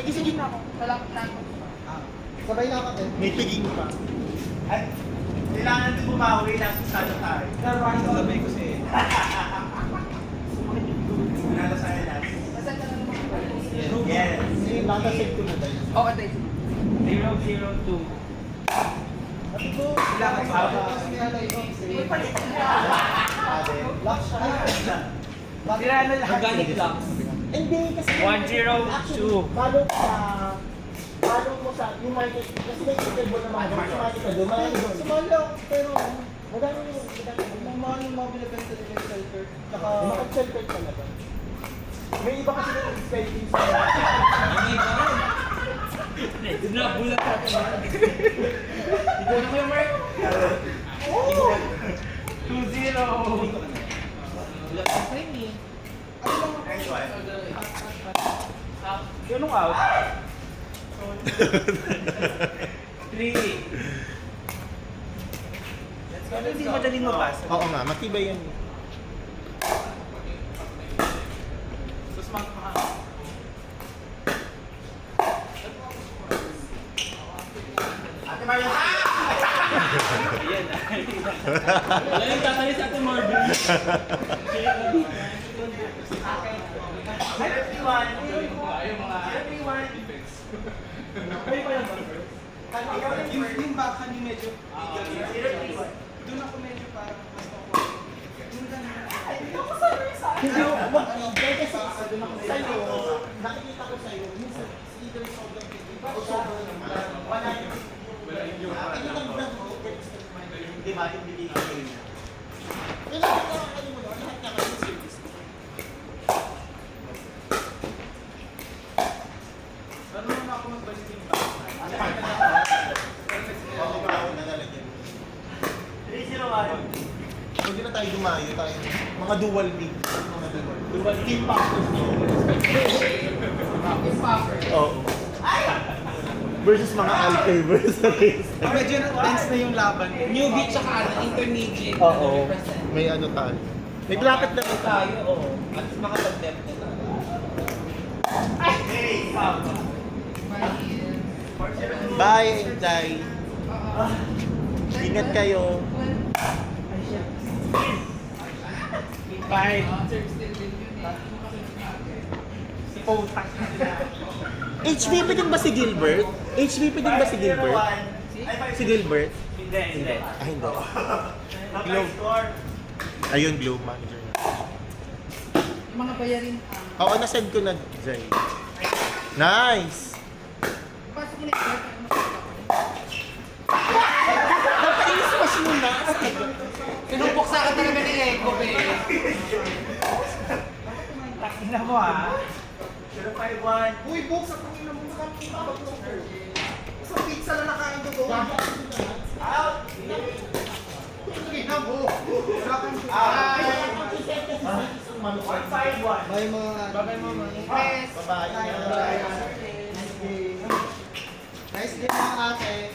Sige na ako. Talakot na ako. Sabay na kami. May piging pa. At kailangan din bumawi lang sa tayo. Sabay ko si... Nala sa ilan. Nasaan ka na naman? Yes. Sige, baka save ko na tayo. Oo, tayo. 002. Sabi ko, Wala ka pa. May palitan na. Locks na. Tira na lang. Organic lang. Hindi, kasi... 102. Balot mo sa yung market. Kasi may suitable na mga doon. Sumali ka doon. Marami doon. Sumali ako. Pero, magano yung... Mahal yung mga binibenta nila yung shelter. Tsaka... Shelter talaga. May iba kasi na spending sa... Nabulat natin. Ikaw na kuya Mark. 2-0. Next one. Sinong out? 3. Hindi madaling mabasa. Oo nga, matibay yan. Ate Maria. Ayan na. Wala yung tatali sa ating Marvin. 031. Yung baka ni medyo Zero. doon ako medyo parang mas ako. Yung ganun. Hindi ako mag-ibig kasi sa'yo, nakikita ko sa'yo, minsan either sobrang pigil o sobrang wala yung... Ano lang ba Di ba? Yung bibigyan ko yun. kailangan ka ano mo no? Lahat na kayo service. Ano naman ako magbalik yung baka? Oo ba ako nalalagyan? 301. Huwag na tayo dumayo tayo. Mga dual league. Mga dual. Team Packers. Yung popper. Oo. Versus mga alter versus Medyo tense na yung laban. Newbie tsaka ano, intermediate. Oo. 100%. May ano tayo. May bracket na rin tayo. Tayo, oo. At makapag-depth na tayo. Hey, stop. Bye, Jai. Ingat kayo. Bye. HVP din ba si Gilbert? HVP din ba si Gilbert? Si Gilbert? Hindi, hindi. Ah, hindi. Globe. Score. Ayun, Globe Manager na. Yung mga bayarin. Oo, nasend ko na, Jai. Nice! Pasok mo na Napainis pa siya muna. Pinupuksa ka talaga ni Eko, be. Takina mo ha. 051. Uy, box sa pangina mo nakakita ba ko? Sa pizza na nakain ko doon. Out. Ina mo. Wala kang Out. 151. Bye mga... Bye mo mga... Yes. Bye-bye. Nice game mga ate.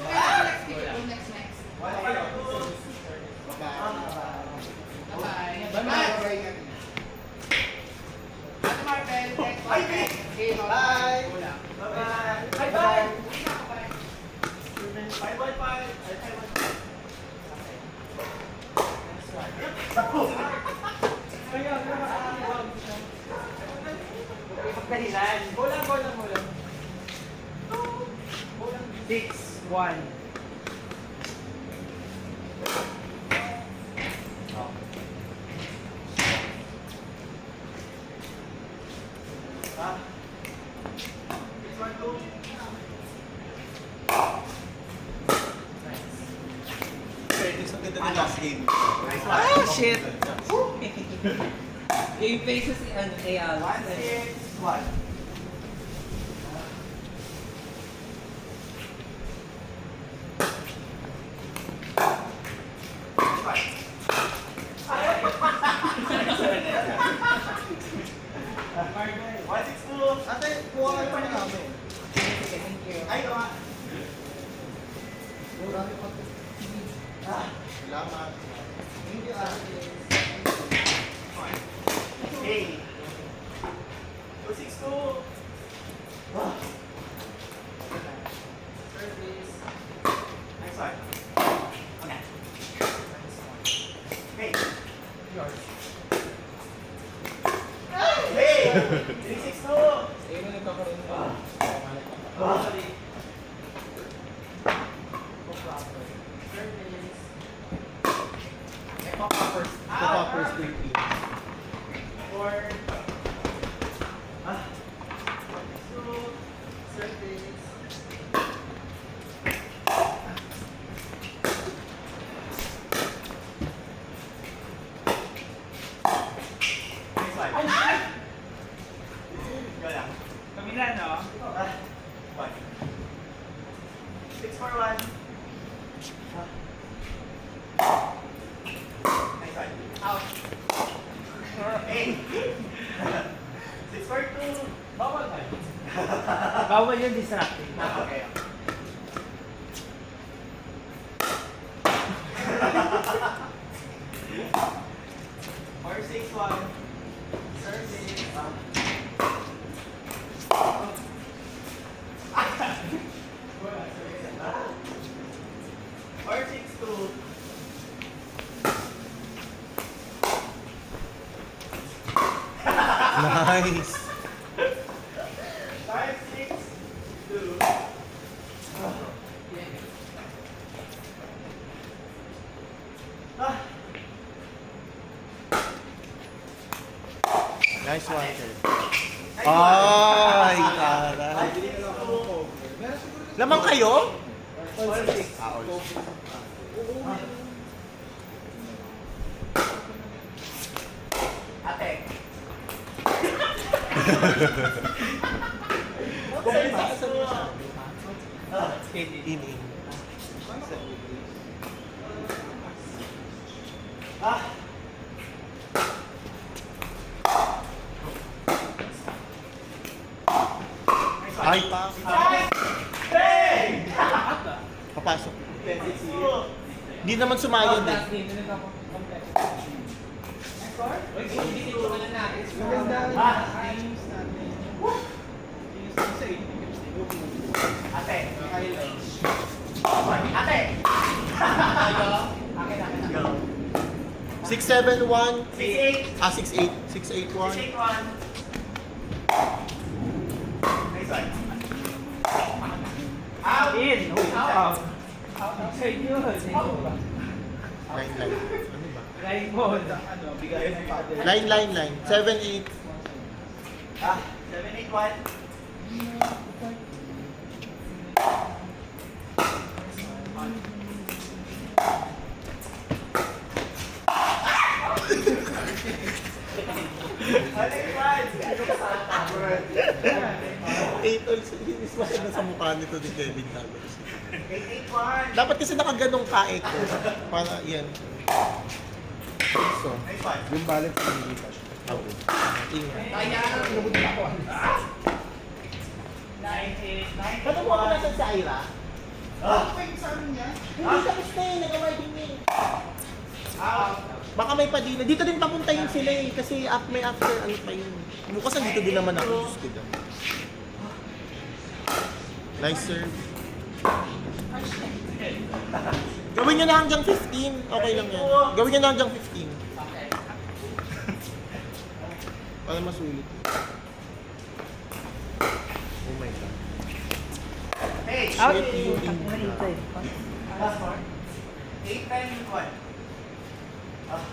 Next video. Next. 152. Bye-bye. Bye-bye. Ate Marvel, next. Ay, be. Okay, no. Bye. Bye-bye. Bye-bye. 555. Bolang. 6-1. Ang ganda ng last game. Ah, shit! Yung faces si ano, kay Alex. 1-6-1. Ate, kuha kayo pa namin. Thank you. Ay, ito nga. Marami pa ito. Salamat. Thank you, ate. Hey. 262. Ilan, no? 1. 6 for 1. Nice one. Out. 8. 6 for 2. Bawal ka. Bawal yung distracting. Okay. Or 6-1. Service. Or 6-2. Nice. 5-6-2. Nice one, Kev. Ay, taray. Lamang kayo? Ah, all six. Ate. In. Ah. Ay, pa. Hey! Papasok. Hindi naman sumayod eh. Ate. Ate. Go. 671. 6-8. Ah, 68. 681. 6-8-1. Nice one. Out. In. Out. Say yun. Line. Ano ba? Line mo. Ano, bigayan ng father. Line. 78. Ah, 7-8-1. Ano yung one? 8 also. Inis masyad na sa mukha nito ni Kevin Talos. 8-8-1. Dapat kasi nakaganong kae ko. Para yan. So, Nice one. yung balance ng hindi pa siya. Oo. Ingat. Kaya, 9-8. Ba't mo ako nasan sa Ira? Ah! Sa ano niya? Hindi sa stay. Nag-away din eh. Out. Baka may padina. Dito din papunta yun sila eh. Kasi may after ano pa yun. Bukas dito din naman ako. Diyos ko daw. Nice serve. Gawin nyo na hanggang 15. Okay lang yan. Gawin nyo na hanggang 15. okay. Para masulit. Oh my God. Hey! Shit, yun. Last one. 8-10-1. Ah.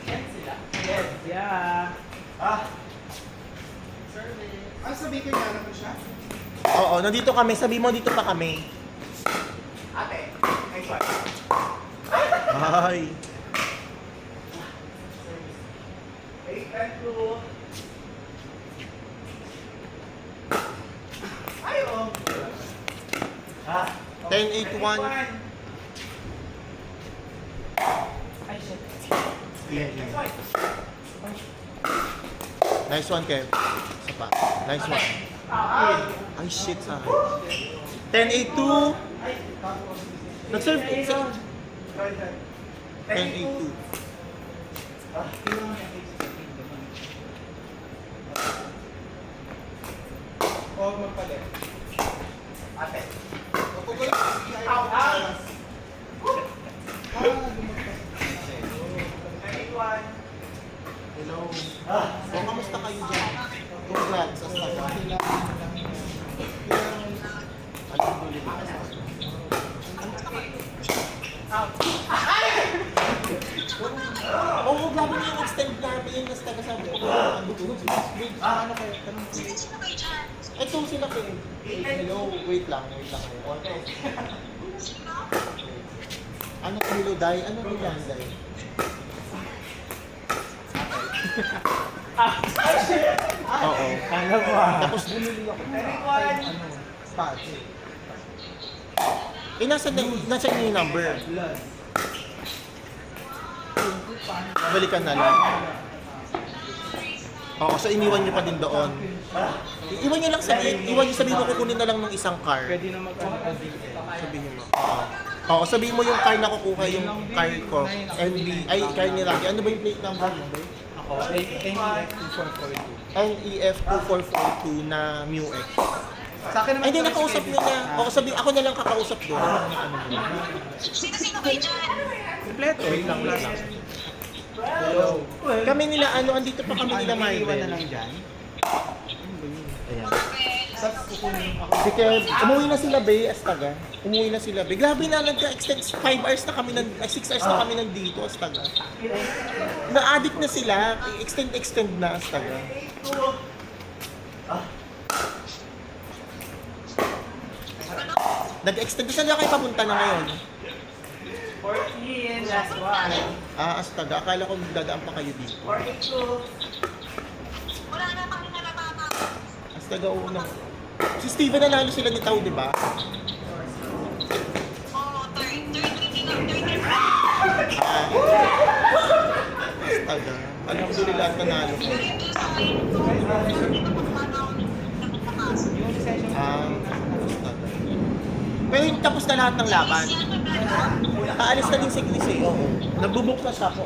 Yan sila. Yes. Yeah. Ah. Ah, sabi ko niya naman siya? Oo, nandito kami. Sabi mo dito pa kami. Ate. Nice one. Ay. 8-10-2. Ay, oh. Ah. 10-8-1. Ay, shit. Next one. Nice one, Kev. Isa pa. Nice one. Ay, shit sa akin. 10-8-2. Nag-serve. 10-8-2. O, magpalit. Ate. Out. Out. Ah, lumagpas. 9-8-1. Hello. Ah. So, kamusta kayo dyan? Congrats sa staff. Alhamdulillah. Oo, grabe na yung extend namin yung nasa taga-sabi ko. Ano kayo? Tanong ko. Ito sila ko eh. Hello, wait lang. Ano hello, Day? Ano yan, Day? Oo. Kala mo ah. Tapos bumili ako ng patch. Nasa yung number? Balikan na lang. Oo, so iniwan nyo pa din doon. Iwan nyo lang sabihin mo kukunin na lang ng isang car. Pwede na mag-ano Sabihin mo. Oo, sabihin mo yung car na kukuha yung car ko. Car ni Rocky. Ano ba yung plate number mo? Ako, NEF 2442 na MUX. Sa akin naman Ay, hindi, nakausap niya na. Oo, ako na lang kakausap doon. Sino-sino kayo dyan? Kompleto. Wait lang. Kami nila, andito pa kami nila, Iwan na lang Marvel. dyan. Ayan. Si Kev, umuwi na sila, Be, Astaga. Umuwi na sila, Be. Grabe na, nagka-extend, 5 hours na kami, 6 hours na kami nandito, Astaga. Na-addict na sila, extend na, Astaga. Nag-extend, saan na kayo papunta na ngayon? 14, last one. Astaga, akala ko dadaan pa kayo dito. 42. Wala na kami natatapos. Astaga, una. Si Steven nanalo sila ni Tao, di ba? Oo, 33. Astaga. Alam ko nila at nanalo ko. Pero yung doon sa kayo, hindi na magpapano ako napapasok. Astaga. Pero yung tapos na lahat ng laban. Kaalis na din si Chris eh. Oo. Nagbubuk na siya po.